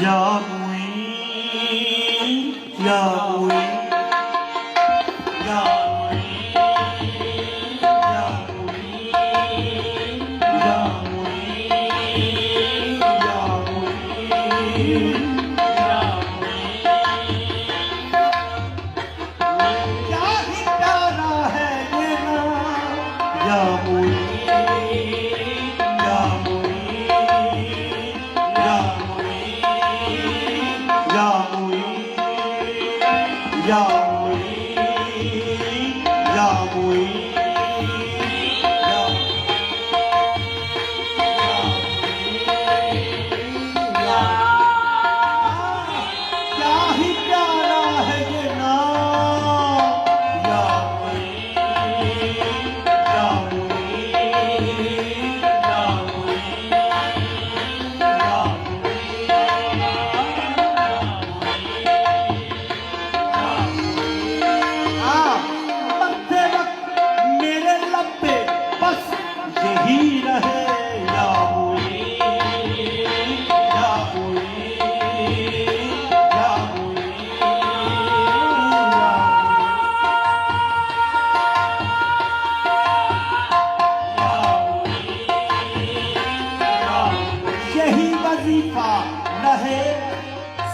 या मुईन या मुईन या मुईन या मुईन या मुईन या मुईन या मुईन क्या ही प्यारा है ये नाम या मुईन या मुईन या मुईन या क्या ही प्यारा है ये नाम या मुईन या मुईन या मुईन या ही रहे या मुईन या मुईन या मुईन यही वजीफा रहे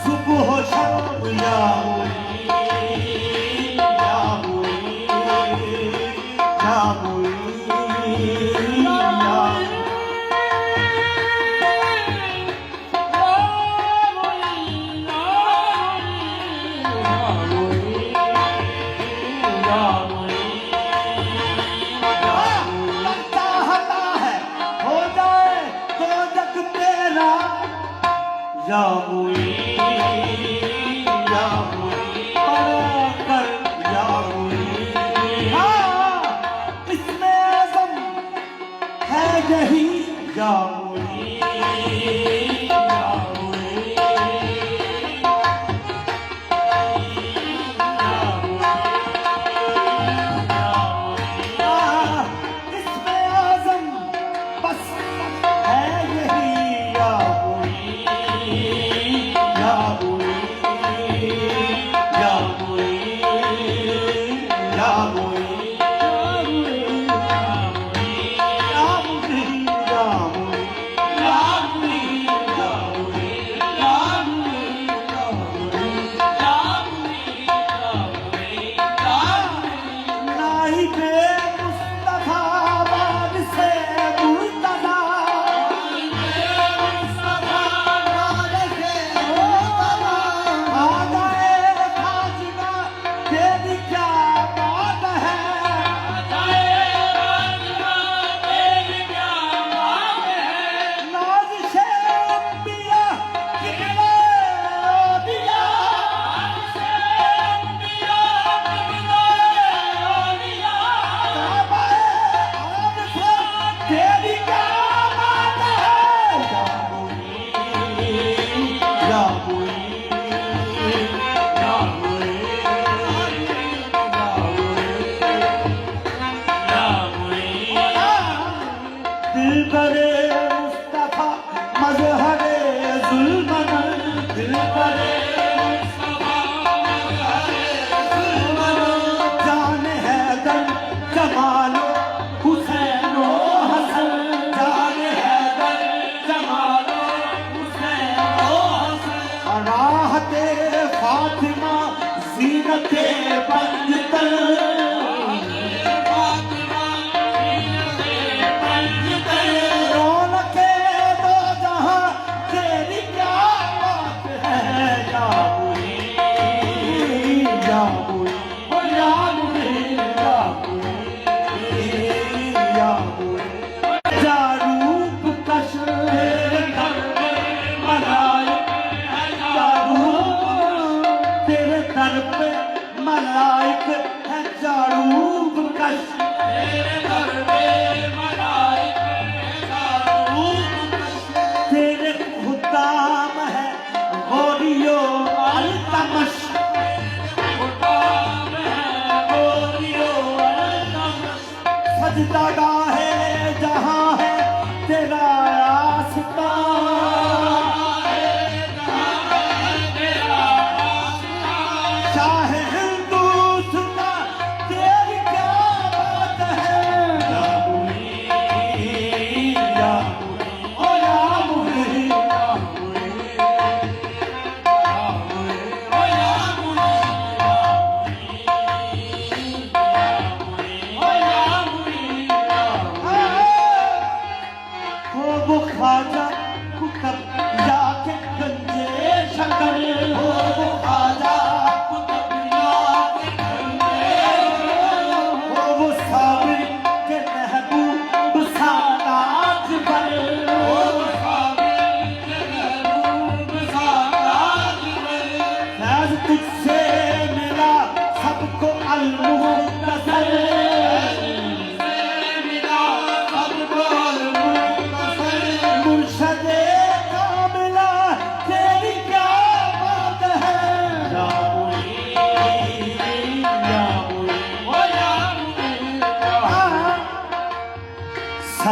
सुबह शाम या मुईन या मुईन या मुईन या मुईन या मुईन कर या मुईन इसमें आज़म है यही या मुईन या मुईन इसमें आज़म बस है यही या दिलबरे मुस्तफा मज़हरे ज़ुल्मन दिलबरे मुस्तफा मज़हरे ज़ुल्मन जान हैदर जमालो हुसैनो हसन जान हैदर जमालो हुसैनो हसन राहते फातिमा ज़ीनते पंजतन मलाइक है जारूब कश तेरे दर पे मलाइक है जारूब कश तेरे खुदाम है गोरियो अल-तमश खुदाम है गोरियो अल-तमश सजदागाह है जहाँ है तेरा आस्तान है जहाँ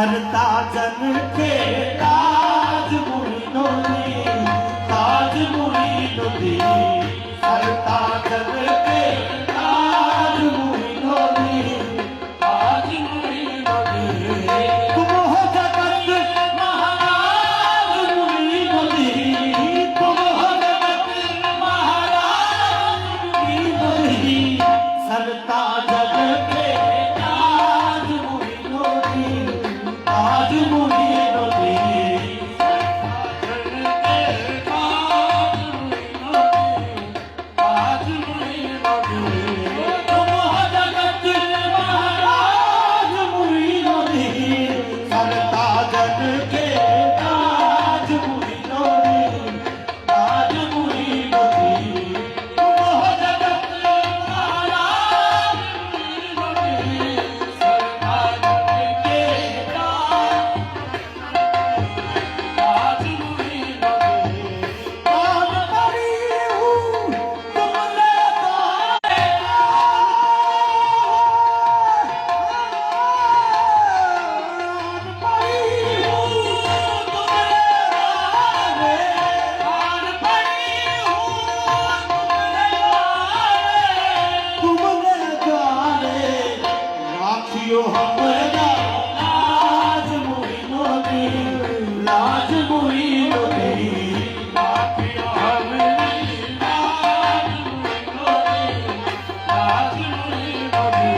सरताजन के ताज मुरीदो दी, ताज मुरीदो दी, सरताजन के ताज मुरीदो दी, ताज मुरीदो दी। तुम हो जगत महाराज मुरीदो दी, तुम हो जगत महाराज मुरीदो दी, सरताजन के ताज मुरीदो दी, ताज मुरीदो दी, सरताजन के ताज मुरीदो दी, तुम हो जगत महाराज मुरीदो दी, सरताजन के ताज मुरीदो दी, ताज मुरीदो दी, तुम हो जगत महाराज मुरीदो दी, सरताजन के ताज मुरीदो दी। कौन परी हूँ तुमने हमरा लाज मुरीदो दी, लाज मुरीदो दी, राखियो हमरी लाज मुरीदो दी, लाज मुरीदो दी,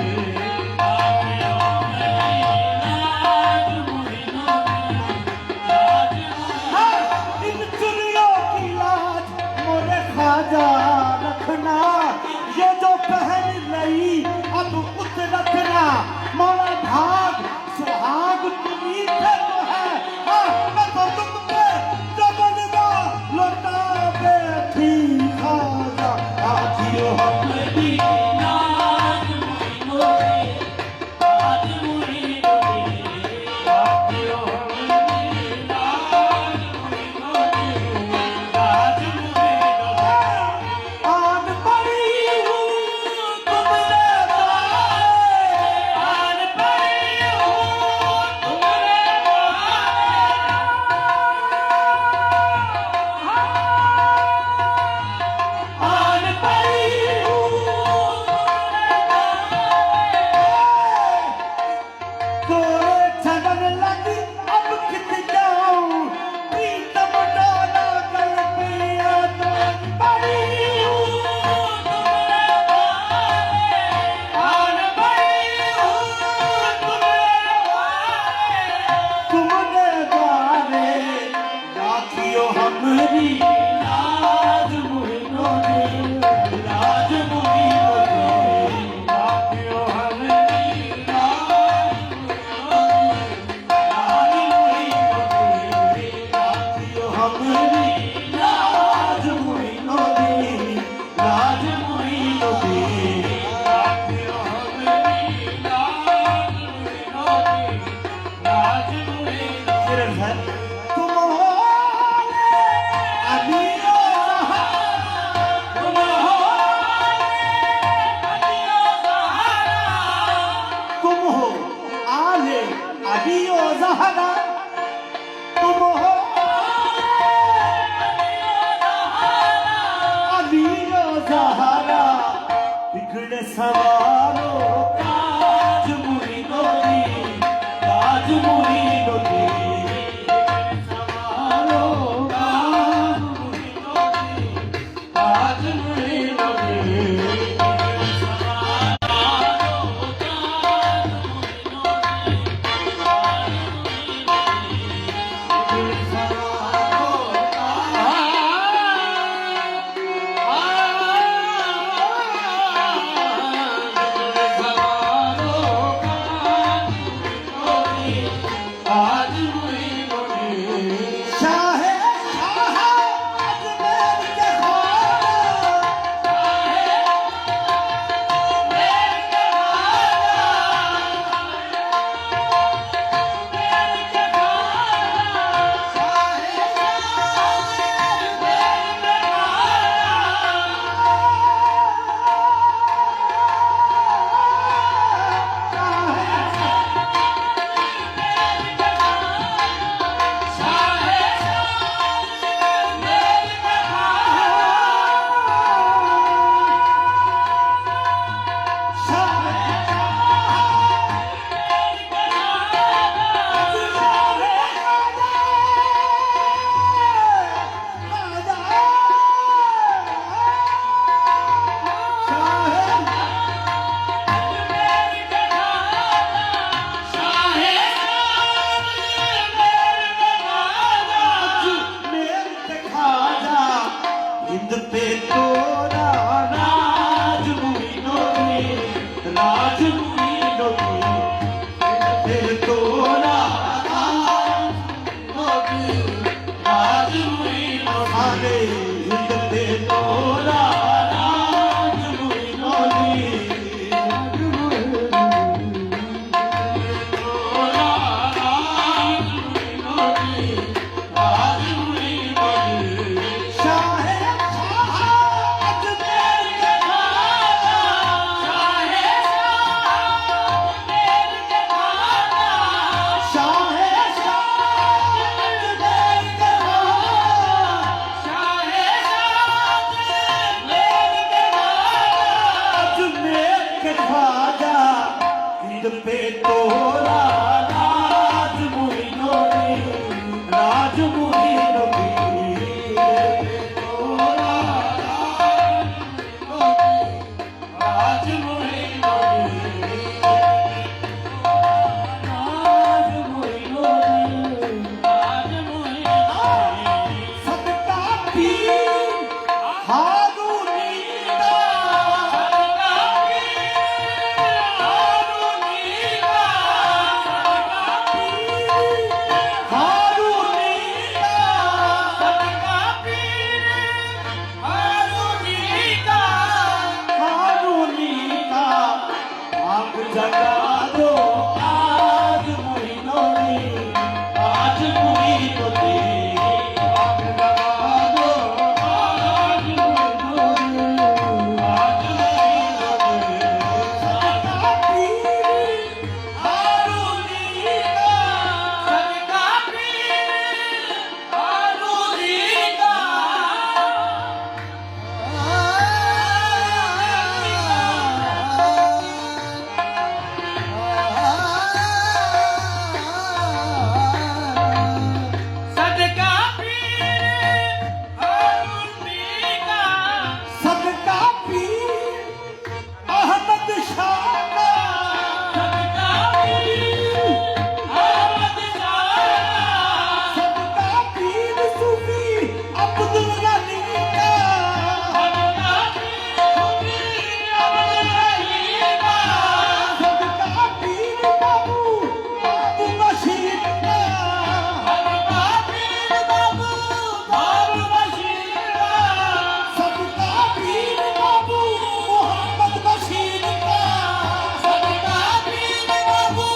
राखियो हमरी लाज मुरीदो दी, लाज मुरीदो। इन चुनियों की लाज मोरे ख्वाजा रखना, ये जो पहन लई अब उस रखना, मौला भाग सुहाग तुम्हीं से तो है, मैं तो तुम पे जबरदा लौटा बैठी खाजा। आजियो हमरी लाज मुरीदो दी, लाज मुरीदो दी, आजियो हमरी लाज मुरीदो दी, लाज मुरीदो दी। आन परी हूँ तुमने आन परी हूँ तुमने आन परी हूँ तोरे छगन लगी अब कित जाऊं, प्रीतम डाला गल पिया तोरी परी हूँ तुमने आन परी हूँ तुमने द्वारे, राखियो हमरी लाज मुरीदो दी, लाज मुरीदो दी, राखियो हमरी लाज मुरीदो दी, लाज मुरीदो दी, राखियो हमरी लाज मुरीदो दी, लाज मुरीदो दी, राखियो हमरी लाज मुरीदो दी, लाज मुरीदो दी। तुम हो अलियो सहारा, तुम हो अलियो सहारा, तुम हो आले अलियो सहारा, तुम हो अलियो सहारा, बिगड़े सवालों ताज मुरीदो दी, ताज मुरीदो दी, बिगड़े सवालों ताज मुरीदो दी, ताज मुरीदो दी, बिगड़े सवालों ताज मुरीदो दी, बिगड़े सवालों ताज हिंद पे तोरा राज मोइनो दी तोरा राज मोइनो दी राज मोइनो दी शाहे शाह अजमेर के खाना शाहे शाह अजमेर के खाना शाहे पे तोरा राज मोइनो दी राज मोइनो दी तोरा राज मोइनो दी राज मोइनो दी राज मोइनो दी सबका पीर हारूनी का सबका जगा दो आज मोइनो दी आज मोइनो दी आग जगा दो आज मोइनो दी आज मोइनो दी सबका पीर हारूनी का सबका पीर हारूनी का सबका पीर अहमद शाह का सबका पीर अहमद शाह सबका पीर सूफी अब्दुल गनी का सबका पीर सूफी अब्दुल गनी का सबका पीर बाबू बाबू बशीर का सबका पीर बाबू बाबू बशीर का सबका पीर बाबू मोहम्मद बशीर का सबका पीर बाबू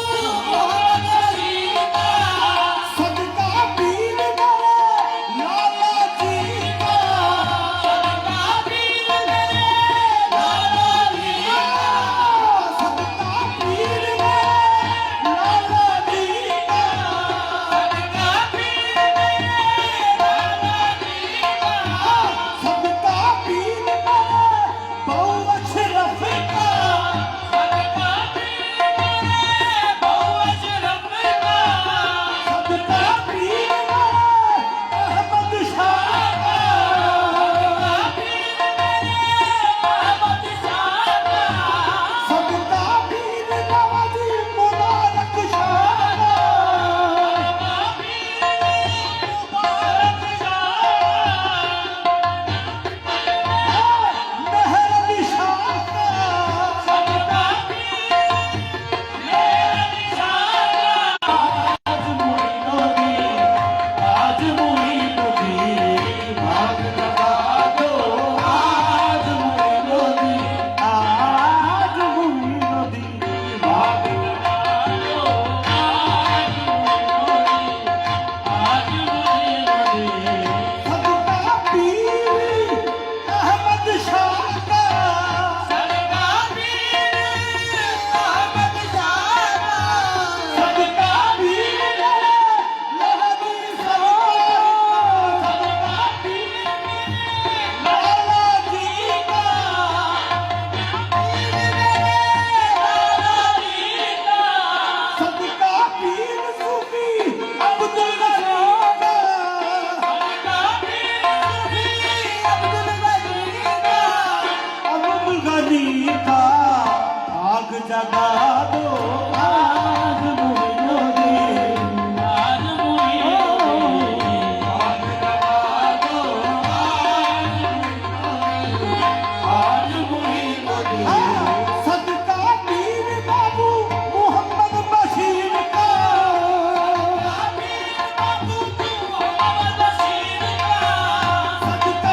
मोहम्मद बशीर का सबका पीर मेरे लाला जी का सबका पीर मेरे लाला जी का सबका पीर मेरे लाला जी का सबका पीर मेरे लाला जी का सबका पीर मेरे बहु अशरफ का सबका पीर मेरे बहु अशरफ का सबका पीर मेरे अहमद शाह का सबका पीर मेरे अहमद शाह का सबका पीर नवाजी मुबारक शाह का सबका पीर मुबारक शाह मेहर अली शाह का सबका पीर मेहर अली शाह का आज मोइनो दी आज मोइनो दी भाग लगा दो आज मोइनो दी आज मोइनो दी भाग लगा दो आज मोइनो दी सबका पीर अहमद शाह का सबका पीर अहमद शाह का सबका पीर लहदी सरकार सबका पीर लाला जी का पीर मेरे लाला जी का सबका पीर सूफी अब्दुल गनी का सबका पीर सूफी अब्दुल गनी का अब्दुल गनी का भाग जगा दो आज मोइनो दी आज मोइनो दी भाग जगा दो आज मोइनो दी सबका पीर बाबू मोहम्मद बशीर का सबका पीर बाबू मोहम्मद बशीर का सबका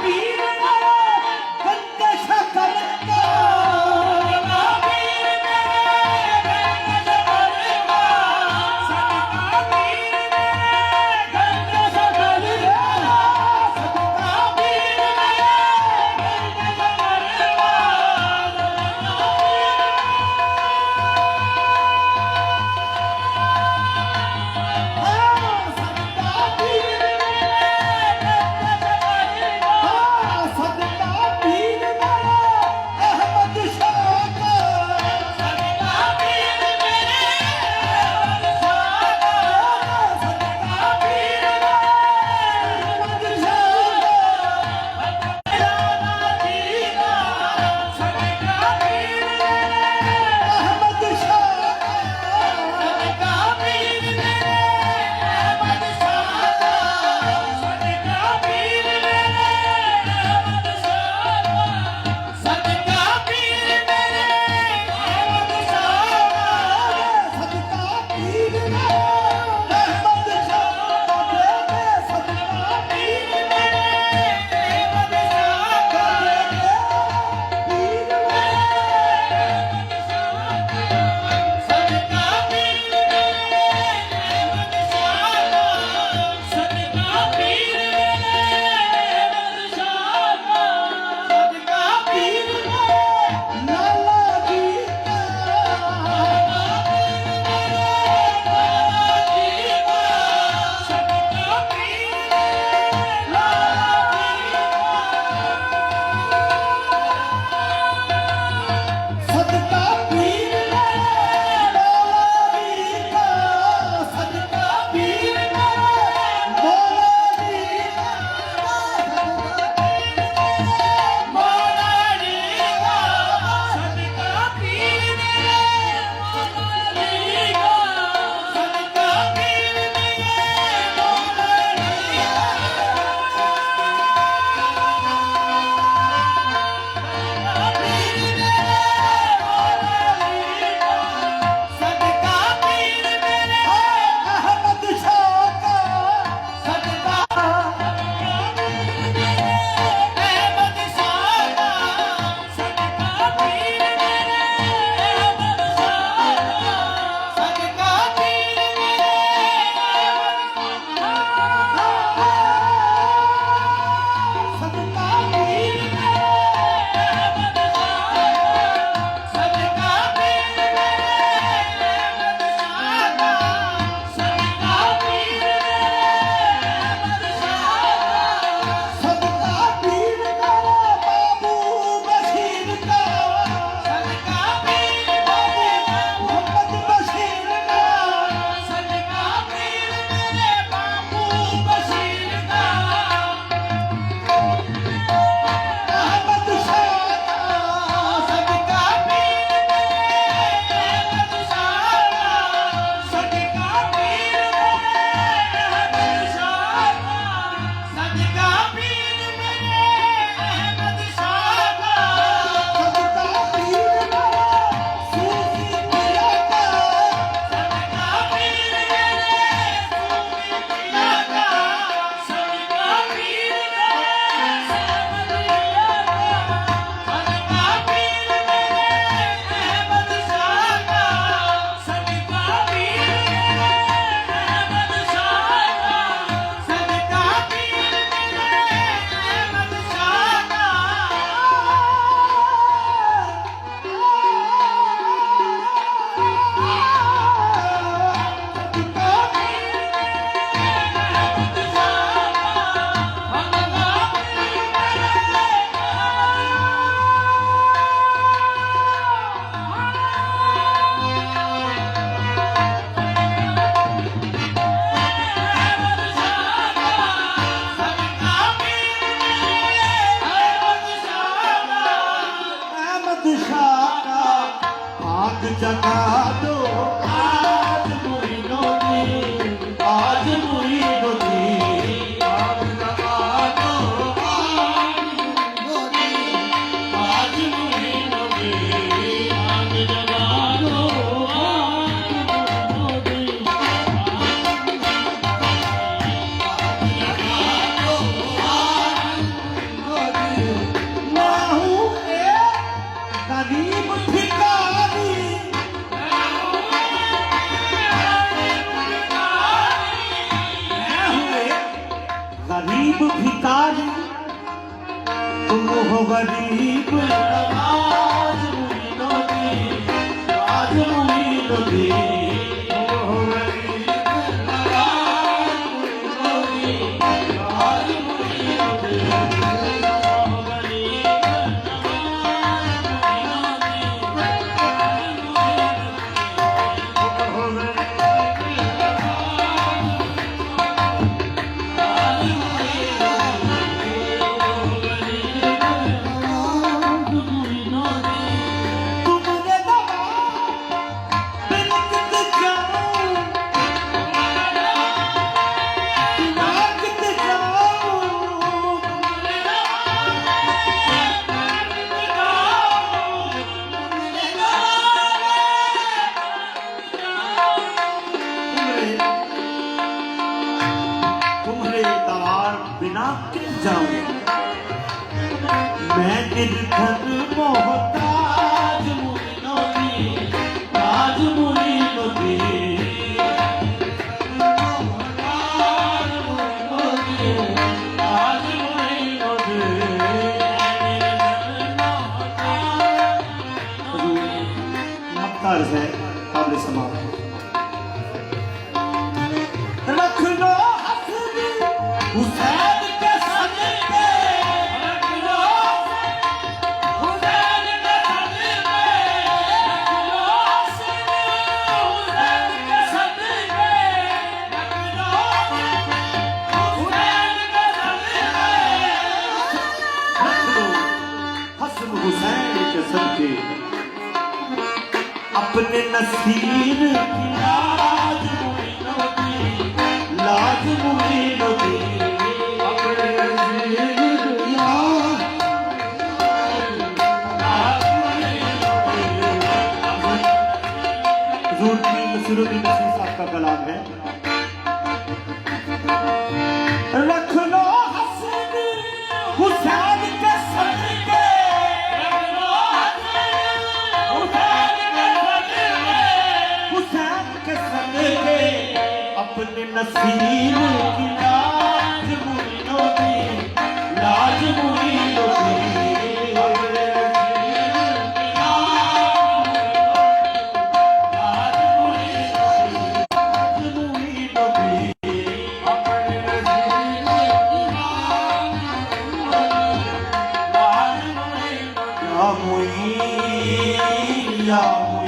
पीर मेरे गंदे शकल का सदका पीर मेरे गंदे शकल का सदका पीर मेरे गंदे शकल का सदका पीर मेरे गंदे जगा दो आज मुइनो दी आज मुइनो दी आग जगा दो आज मुइनो दी आग जगा दो गरीब नवाज मुई नदी आज मुई नदी ओ गरीब नवाज मुई नदी आज मुई नदी ओ गरीब नवाज मुई नदी बिना कित जाऊं मैं निर्धन मोहताज मुई नदी आज मुई नदी मोहताज मुई नदी आज मुई नदी मक्कार है काबिल समाप्त रख लो हुसैन के संग पे रख लो हुसैन के संग पे रख लो हुसैन के संग पे रख लो हुसैन के संग पे रख लो हसन हुसैन के संग पे अपने नसीर की लाज मुई नदी लाज मुई नदी नसीरुद्दीन नसीर साहब का कलाम है रख लो हसन हुसैन के संग पे रख लो हुसैन के संग पे अपने नसीब की लाज मुई नदी लाज मुई नदी Ya